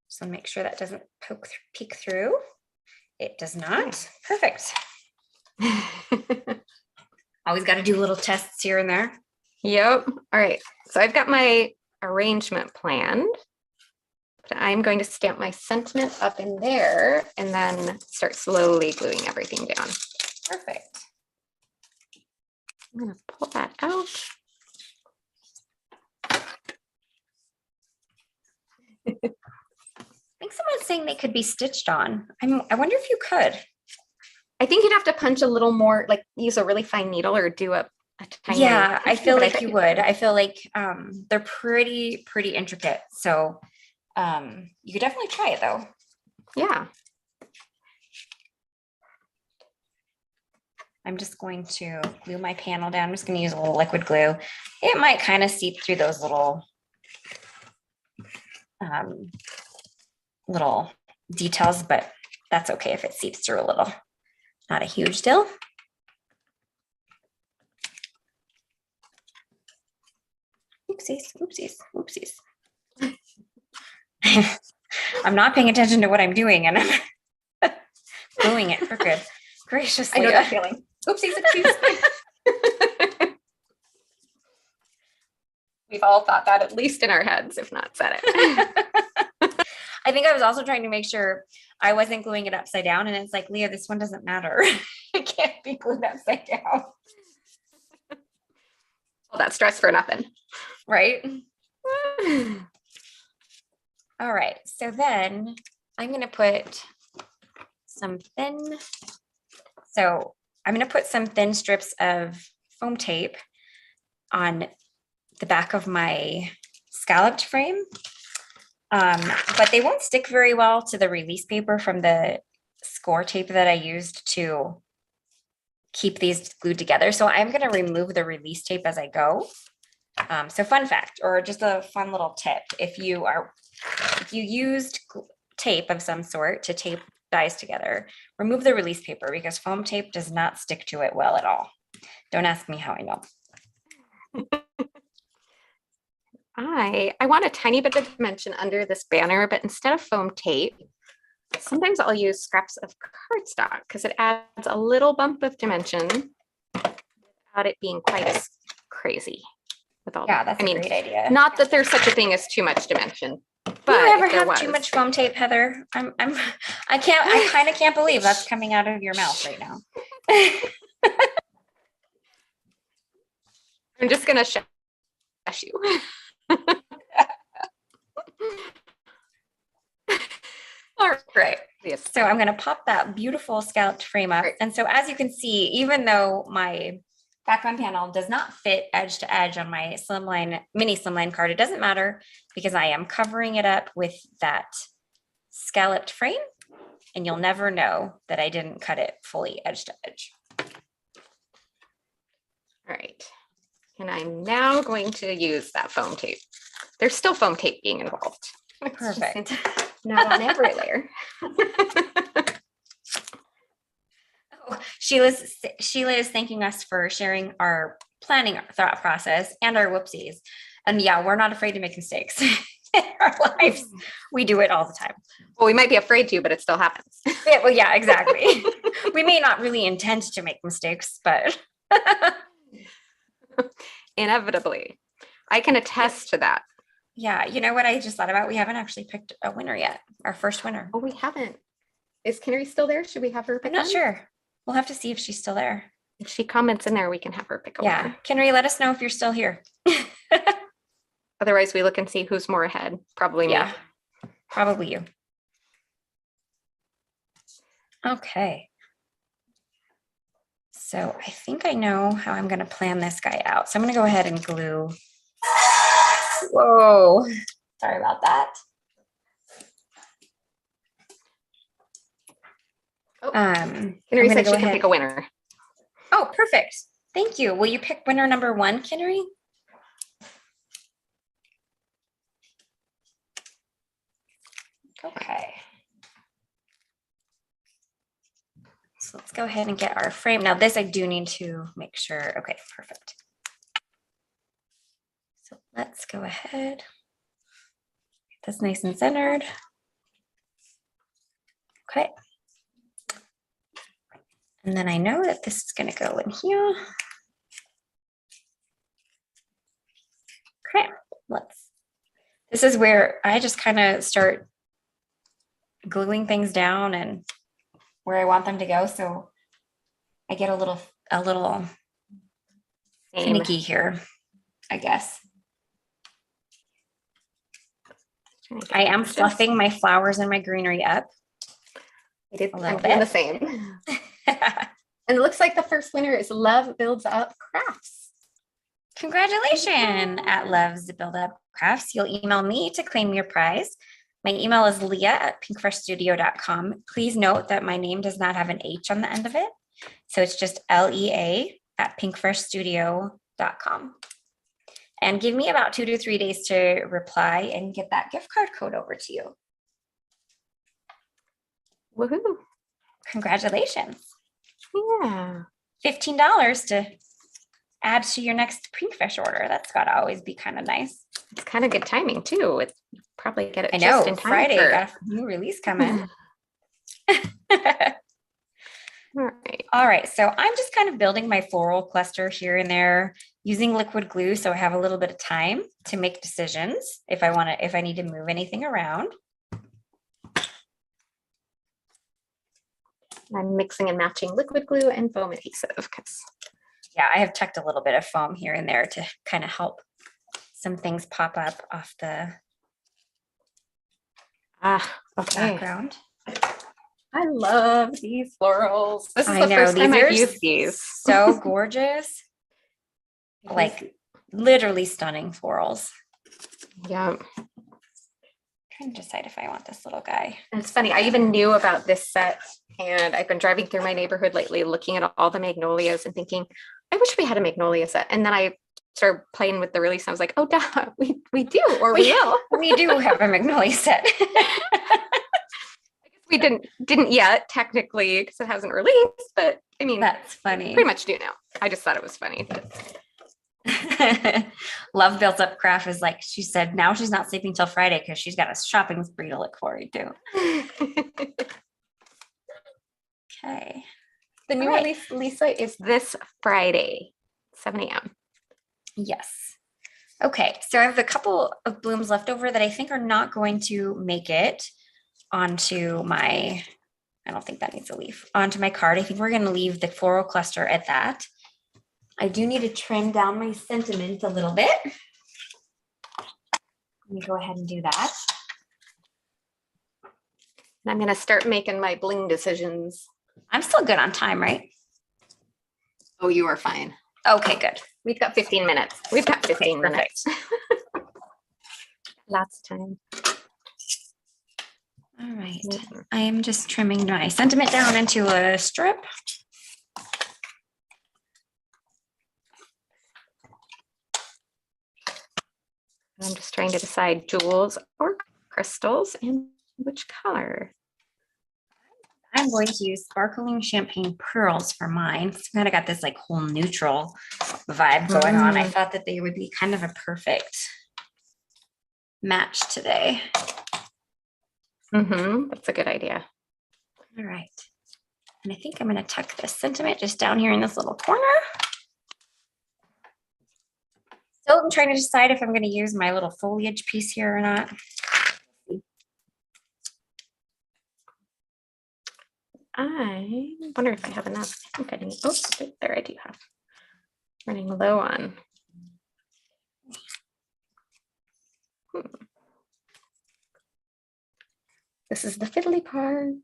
Speaker 2: So make sure that doesn't peek through. It does not. Perfect. Always got to do little tests here and there.
Speaker 1: Yep. All right. So I've got my arrangement planned. But I'm going to stamp my sentiment up in there and then start slowly gluing everything down.
Speaker 2: Perfect.
Speaker 1: I'm going to pull that out.
Speaker 2: I think someone's saying they could be stitched on. I wonder if you could.
Speaker 1: I think you'd have to punch a little more, like use a really fine needle or do a tiny.
Speaker 2: Yeah, I feel
Speaker 1: but
Speaker 2: like
Speaker 1: bet
Speaker 2: you would. I feel like they're pretty intricate. So you could definitely try it though.
Speaker 1: Yeah.
Speaker 2: I'm just going to glue my panel down. I'm just going to use a little liquid glue. It might kind of seep through those little little details, but that's okay if it seeps through a little. Not a huge deal. Oopsies, oopsies, oopsies. I'm not paying attention to what I'm doing and I'm doing it for good. Graciously.
Speaker 1: I know that feeling. Oopsies, oopsies. We've all thought that at least in our heads, if not said it.
Speaker 2: I think I was also trying to make sure I wasn't gluing it upside down. And it's like, Leah, this one doesn't matter. It can't be glued upside down.
Speaker 1: All that stress for nothing.
Speaker 2: Right? All right. So then I'm going to put some thin. So I'm going to put some thin strips of foam tape on the back of my scalloped frame. But they won't stick very well to the release paper from the score tape that I used to keep these glued together. So I'm going to remove the release tape as I go. So fun fact, or just a fun little tip, if you used tape of some sort to tape dies together, remove the release paper because foam tape does not stick to it well at all. Don't ask me how I know.
Speaker 1: I want a tiny bit of dimension under this banner, but instead of foam tape, sometimes I'll use scraps of cardstock because it adds a little bump of dimension without it being quite as crazy. With all
Speaker 2: Yeah, that's a great idea.
Speaker 1: Not that there's such a thing as too much dimension, but
Speaker 2: you ever
Speaker 1: if there
Speaker 2: have
Speaker 1: was,
Speaker 2: too much foam tape, Heather? I kind of can't believe that's coming out of your mouth right now.
Speaker 1: I'm just gonna shush you. All right. Yes.
Speaker 2: So I'm going to pop that beautiful scalloped frame up.
Speaker 1: Right.
Speaker 2: And so as you can see, even though my background panel does not fit edge to edge on my mini slimline card, it doesn't matter because I am covering it up with that scalloped frame and you'll never know that I didn't cut it fully edge to edge.
Speaker 1: All right. And I'm now going to use that foam tape. There's still foam tape being involved.
Speaker 2: Perfect.
Speaker 1: Not on every layer.
Speaker 2: Oh, Sheila is thanking us for sharing our planning thought process and our whoopsies. And yeah, we're not afraid to make mistakes in our lives. We do it all the time.
Speaker 1: Well, we might be afraid to, but it still happens.
Speaker 2: Yeah, well, yeah, exactly. We may not really intend to make mistakes, but
Speaker 1: inevitably. I can attest to that.
Speaker 2: Yeah, you know what I just thought about? We haven't actually picked a winner yet. Our first winner.
Speaker 1: Oh, we haven't. Is Greenery still there? Should we have her pick
Speaker 2: I'm not
Speaker 1: one?
Speaker 2: sure. We'll have to see if she's still there.
Speaker 1: If she comments in there, we can have her pick a
Speaker 2: Yeah.
Speaker 1: winner.
Speaker 2: Greenery, let us know if you're still here.
Speaker 1: Otherwise, we look and see who's more ahead. Probably me.
Speaker 2: Yeah, probably you. Okay. So I think I know how I'm going to plan this guy out. So I'm going to go ahead and glue. Whoa. Sorry about that.
Speaker 1: Oh,
Speaker 2: I'm
Speaker 1: Greenery
Speaker 2: gonna
Speaker 1: said
Speaker 2: go
Speaker 1: she can
Speaker 2: ahead.
Speaker 1: pick a winner.
Speaker 2: Oh, perfect. Thank you. Will you pick winner number one, Greenery? Okay. So let's go ahead and get our frame. Now this I do need to make sure. Okay, perfect. So let's go ahead. Get this nice and centered. Okay. And then I know that this is going to go in here. Okay, this is where I just kind of start gluing things down and where I want them to go. So I get a little finicky here, I guess. I am fluffing my flowers and my greenery up.
Speaker 1: I'm doing the same. And it looks like the first winner is Love Builds Up Crafts.
Speaker 2: Congratulations at Loves Build Up Crafts. You'll email me to claim your prize. My email is leah@pinkfreshstudio.com. Please note that my name does not have an H on the end of it. So it's just LEA at pinkfreshstudio.com. And give me about 2 to 3 days to reply and get that gift card code over to you.
Speaker 1: Woohoo.
Speaker 2: Congratulations.
Speaker 1: Yeah.
Speaker 2: $15 to add to your next Pinkfresh order. That's got to always be kind of nice.
Speaker 1: It's kind of good timing too. It's probably get it
Speaker 2: I know,
Speaker 1: just in time
Speaker 2: Friday
Speaker 1: for...
Speaker 2: got a new release coming.
Speaker 1: All right.
Speaker 2: All right, so I'm just kind of building my floral cluster here and there using liquid glue, so I have a little bit of time to make decisions if I need to move anything around.
Speaker 1: I'm mixing and matching liquid glue and foam adhesive because
Speaker 2: Yeah, I have tucked a little bit of foam here and there to kind of help some things pop up off the background.
Speaker 1: I love these florals. This is
Speaker 2: I
Speaker 1: the
Speaker 2: know,
Speaker 1: first time
Speaker 2: these
Speaker 1: I've
Speaker 2: are
Speaker 1: used these.
Speaker 2: So gorgeous. Like literally stunning florals.
Speaker 1: Yeah.
Speaker 2: Trying to decide if I want this little guy.
Speaker 1: And it's funny, I even knew about this set and I've been driving through my neighborhood lately looking at all the magnolias and thinking, I wish we had a magnolia set. And then I started playing with the release and I was like, oh duh, we do, or we will.
Speaker 2: We do have a magnolia set.
Speaker 1: We didn't yet technically because it hasn't released, but I mean,
Speaker 2: That's funny.
Speaker 1: pretty much do now. I just thought it was funny. But...
Speaker 2: Love Built Up Craft is like, she said, now she's not sleeping till Friday because she's got a shopping spree to look forward to. Okay.
Speaker 1: The new release, Lisa, is this Friday, 7 a.m.
Speaker 2: Yes. Okay, so I have a couple of blooms left over that I think are not going to make it onto my, I don't think that needs a leaf, onto my card. I think we're going to leave the floral cluster at that. I do need to trim down my sentiment a little bit. Let me go ahead and do that.
Speaker 1: And I'm going to start making my bling decisions.
Speaker 2: I'm still good on time, right?
Speaker 1: Oh, you are fine.
Speaker 2: Okay, good.
Speaker 1: We've got 15 minutes. We've got 15
Speaker 2: Okay,
Speaker 1: minutes. Lots of time.
Speaker 2: All right. I am just trimming my sentiment down into a strip.
Speaker 1: I'm just trying to decide jewels or crystals and which color.
Speaker 2: I'm going to use sparkling champagne pearls for mine. It's kind of got this like whole neutral vibe going on. I thought that they would be kind of a perfect match today.
Speaker 1: That's a good idea.
Speaker 2: All right. And I think I'm going to tuck this sentiment just down here in this little corner. Still I'm trying to decide if I'm going to use my little foliage piece here or not.
Speaker 1: I wonder if I have enough. I think I need, oh, there I do have. Running low on. This is the fiddly part.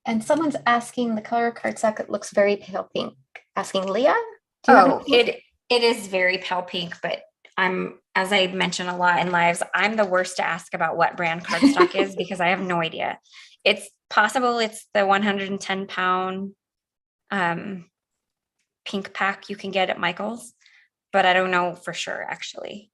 Speaker 1: And someone's asking, the color cardstock, it looks very pale pink. Asking Leah?
Speaker 2: Oh, it is very pale pink, but as I mention a lot in lives, I'm the worst to ask about what brand cardstock is because I have no idea. It's possible it's the 110-pound pink pack you can get at Michael's, but I don't know for sure actually.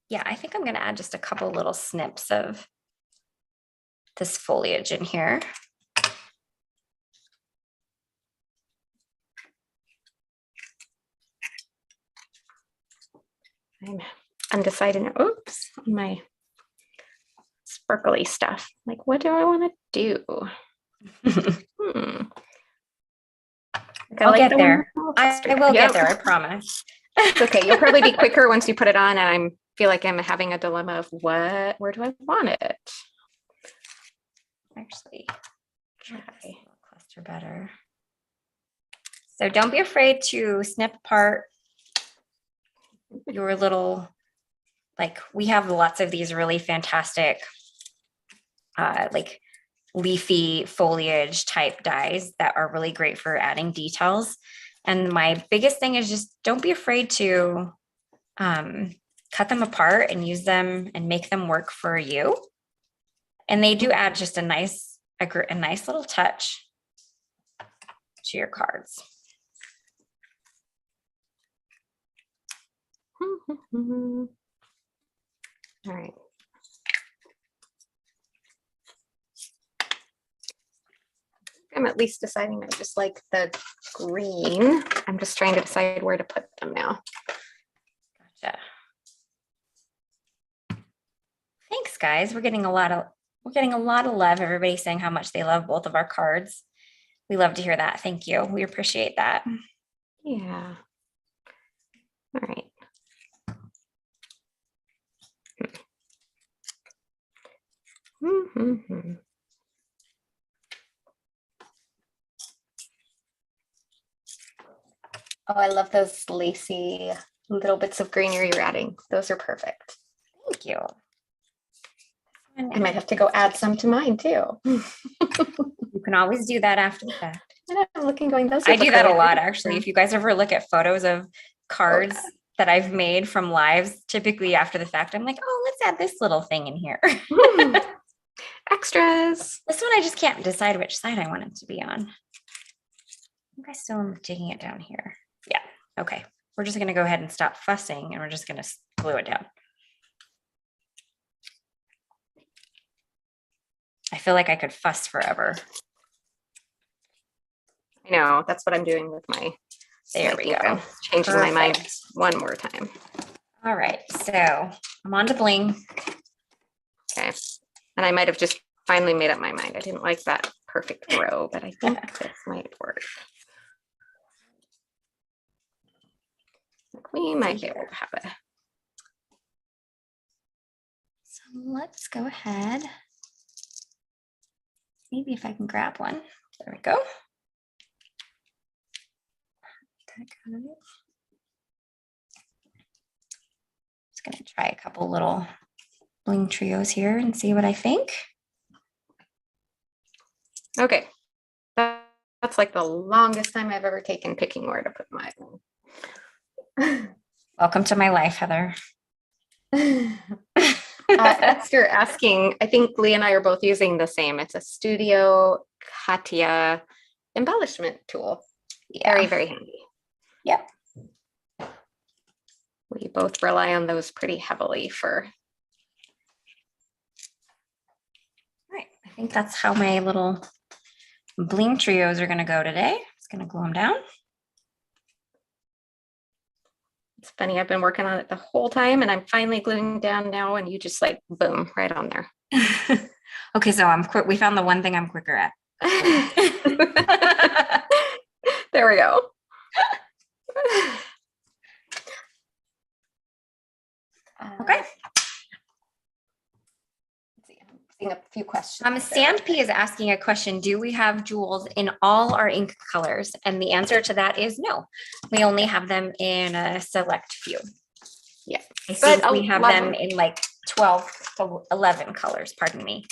Speaker 2: Yeah, I think I'm going to add just a couple little snips of this foliage in here.
Speaker 1: I'm undecided. Oops, my sparkly stuff. Like, what do I want to do?
Speaker 2: I'll get there. I will get there, I promise.
Speaker 1: It's okay. You'll probably be quicker once you put it on, and I feel like I'm having a dilemma of where do I want it?
Speaker 2: Actually, try this little cluster better. So don't be afraid to snip apart your little, like we have lots of these really fantastic like leafy foliage type dyes that are really great for adding details. And my biggest thing is just don't be afraid to cut them apart and use them and make them work for you. And they do add just a nice little touch to your cards.
Speaker 1: All right. I'm at least deciding I just like the green. I'm just trying to decide where to put them now.
Speaker 2: Gotcha. Thanks, guys. We're getting a lot of love. Everybody's saying how much they love both of our cards. We love to hear that. Thank you. We appreciate that.
Speaker 1: Yeah. All right. Mm-hmm. Oh, I love those lacy little bits of greenery you're adding. Those are perfect.
Speaker 2: Thank you.
Speaker 1: I might have to go add some to mine too.
Speaker 2: You can always do that after the fact.
Speaker 1: And I'm looking going, those
Speaker 2: I
Speaker 1: look
Speaker 2: do that a
Speaker 1: really
Speaker 2: lot,
Speaker 1: pretty.
Speaker 2: actually. If you guys ever look at photos of cards that I've made from lives, typically after the fact, I'm like, oh, let's add this little thing in here.
Speaker 1: Extras.
Speaker 2: This one, I just can't decide which side I want it to be on. I think I still am taking it down here. Yeah. Okay. We're just going to go ahead and stop fussing and we're just going to glue it down. I feel like I could fuss forever.
Speaker 1: I know, that's what I'm doing with my,
Speaker 2: There we go.
Speaker 1: Changing my mind one more time.
Speaker 2: All right, so I'm on to bling.
Speaker 1: Okay. And I might have just finally made up my mind. I didn't like that perfect row, but I think this might work. We might be able to have it.
Speaker 2: So let's go ahead. Maybe if I can grab one. There we go. Just going to try a couple little bling trios here and see what I think.
Speaker 1: Okay. That's like the longest time I've ever taken picking where to put my
Speaker 2: Welcome to my life, Heather.
Speaker 1: Esther asking, I think Lee and I are both using the same. It's a Studio Katia embellishment tool.
Speaker 2: Yeah.
Speaker 1: Very, very handy.
Speaker 2: Yep.
Speaker 1: We both rely on those pretty heavily for.
Speaker 2: All right. I think that's how my little bling trios are going to go today. Just going to glue them down.
Speaker 1: It's funny, I've been working on it the whole time and I'm finally gluing down now and you just like boom right on there.
Speaker 2: Okay, so I'm quick. We found the one thing I'm quicker at.
Speaker 1: There we go.
Speaker 2: Okay.
Speaker 1: Let's see, I'm seeing a few questions.
Speaker 2: Sandpea is asking a question. Do we have jewels in all our ink colors? And the answer to that is no. We only have them in a select few.
Speaker 1: Yeah.
Speaker 2: I think we have them in like 12 to 11 colors, pardon me.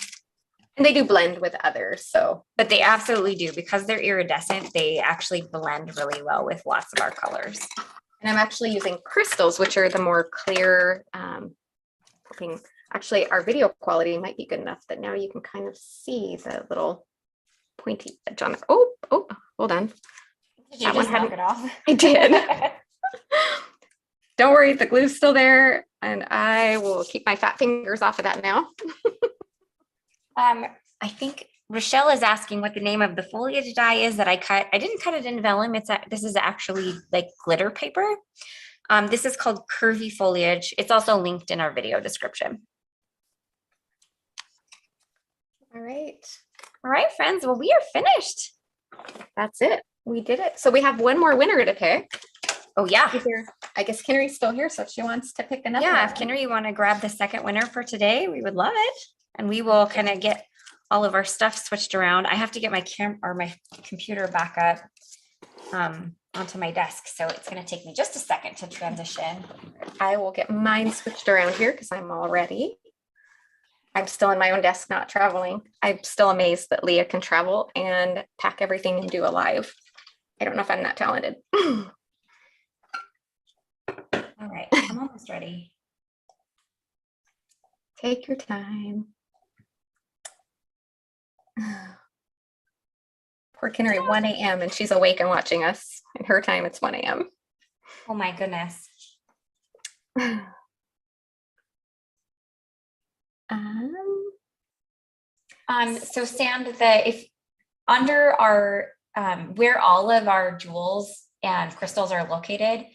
Speaker 1: And they do blend with others, so.
Speaker 2: But they absolutely do. Because they're iridescent, they actually blend really well with lots of our colors.
Speaker 1: And I'm actually using crystals, which are the more clear, actually our video quality might be good enough that now you can kind of see the little pointy edge on it. Oh, hold on.
Speaker 2: Did you just knock it off?
Speaker 1: I did. Don't worry, the glue's still there and I will keep my fat fingers off of that now.
Speaker 2: I think Rochelle is asking what the name of the foliage die is that I cut. I didn't cut it in vellum. This is actually like glitter paper. This is called Curvy Foliage. It's also linked in our video description.
Speaker 1: All right.
Speaker 2: All right, friends. Well, we are finished.
Speaker 1: That's it. We did it. So we have one more winner to pick.
Speaker 2: Oh, yeah.
Speaker 1: I guess Kinnery's still here, so if she wants to pick another.
Speaker 2: Yeah, if Kinnery, you want to grab the second winner for today, we would love it. And we will kind of get all of our stuff switched around. I have to get my computer back up onto my desk. So it's going to take me just a second to transition.
Speaker 1: I will get mine switched around here because I'm all ready. I'm still in my own desk, not traveling. I'm still amazed that Leah can travel and pack everything and do a live. I don't know if I'm that talented.
Speaker 2: All right, I'm almost ready.
Speaker 1: Take your time. Poor Greenery, 1 a.m. and she's awake and watching us. In her time, it's 1 a.m.
Speaker 2: Oh my goodness. So Sand, if under our where all of our jewels and crystals are located,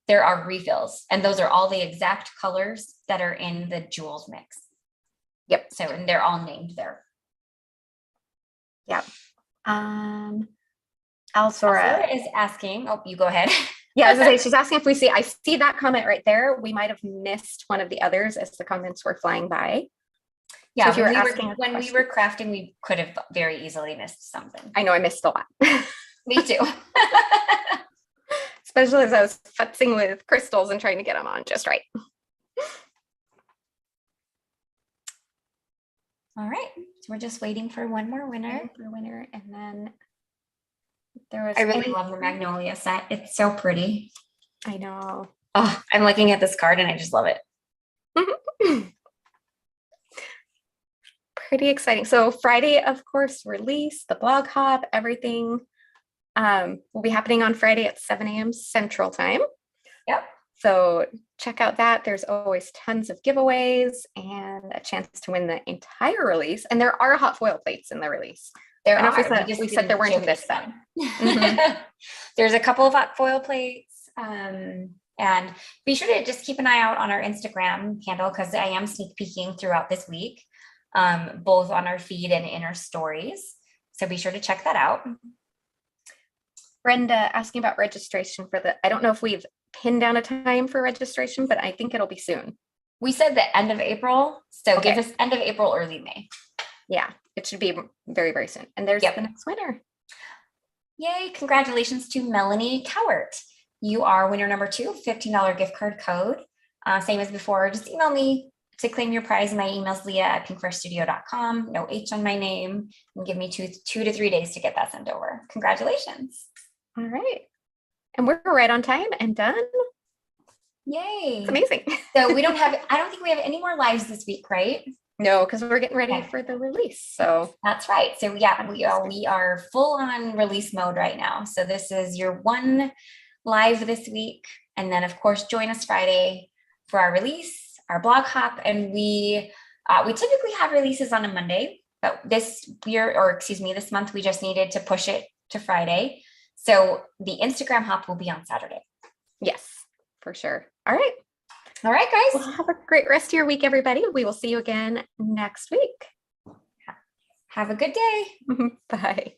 Speaker 2: there are refills, and those are all the exact colors that are in the jewels mix.
Speaker 1: Yep.
Speaker 2: So, and they're all named there.
Speaker 1: Yep. Alsora
Speaker 2: is asking. Oh, you go ahead.
Speaker 1: Yeah, I was gonna say, she's asking if we see, I see that comment right there. We might have missed one of the others as the comments were flying by.
Speaker 2: Yeah,
Speaker 1: so if you were
Speaker 2: when we were crafting, we could have very easily missed something.
Speaker 1: I know I missed a lot.
Speaker 2: Me too.
Speaker 1: Especially as I was futzing with crystals and trying to get them on just right.
Speaker 2: All right, so we're just waiting for one more winner.
Speaker 1: And then there was.
Speaker 2: I really love the Magnolia set. It's so pretty.
Speaker 1: I know.
Speaker 2: Oh, I'm looking at this card and I just love it.
Speaker 1: Pretty exciting. So Friday, of course, release, the blog hop, everything will be happening on Friday at 7 a.m. Central Time.
Speaker 2: Yep.
Speaker 1: So check out that. There's always tons of giveaways and a chance to win the entire release. And there are hot foil plates in the release.
Speaker 2: There
Speaker 1: are.
Speaker 2: We
Speaker 1: said there weren't in this set.
Speaker 2: Mm-hmm. There's a couple of hot foil plates. And be sure to just keep an eye out on our Instagram handle, because I am sneak peeking throughout this week, both on our feed and in our stories. So be sure to check that out.
Speaker 1: Brenda asking about registration for I don't know if we've pinned down a time for registration, but I think it'll be soon.
Speaker 2: We said the end of April. So
Speaker 1: Okay.
Speaker 2: Give us end of April, early May.
Speaker 1: Yeah, it should be very, very soon. And there's the next winner.
Speaker 2: Yay, congratulations to Melanie Cowart. You are winner number 2, $15 gift card code. Same as before, just email me to claim your prize. My email's leah@pinkfreshstudio.com. No H on my name. And give me two to 3 days to get that sent over. Congratulations.
Speaker 1: All right. And we're right on time and done.
Speaker 2: Yay.
Speaker 1: It's amazing.
Speaker 2: So I don't think we have any more lives this week, right?
Speaker 1: No, because we're getting ready for the release. So
Speaker 2: that's right. So yeah, we are full on release mode right now. So this is your one live this week. And then of course, join us Friday for our release, our blog hop. And we typically have releases on a Monday, but this month, we just needed to push it to Friday. So the Instagram hop will be on Saturday.
Speaker 1: Yes, for sure. All right.
Speaker 2: All right, guys.
Speaker 1: Well, have a great rest of your week, everybody. We will see you again next week.
Speaker 2: Have a good day.
Speaker 1: Bye.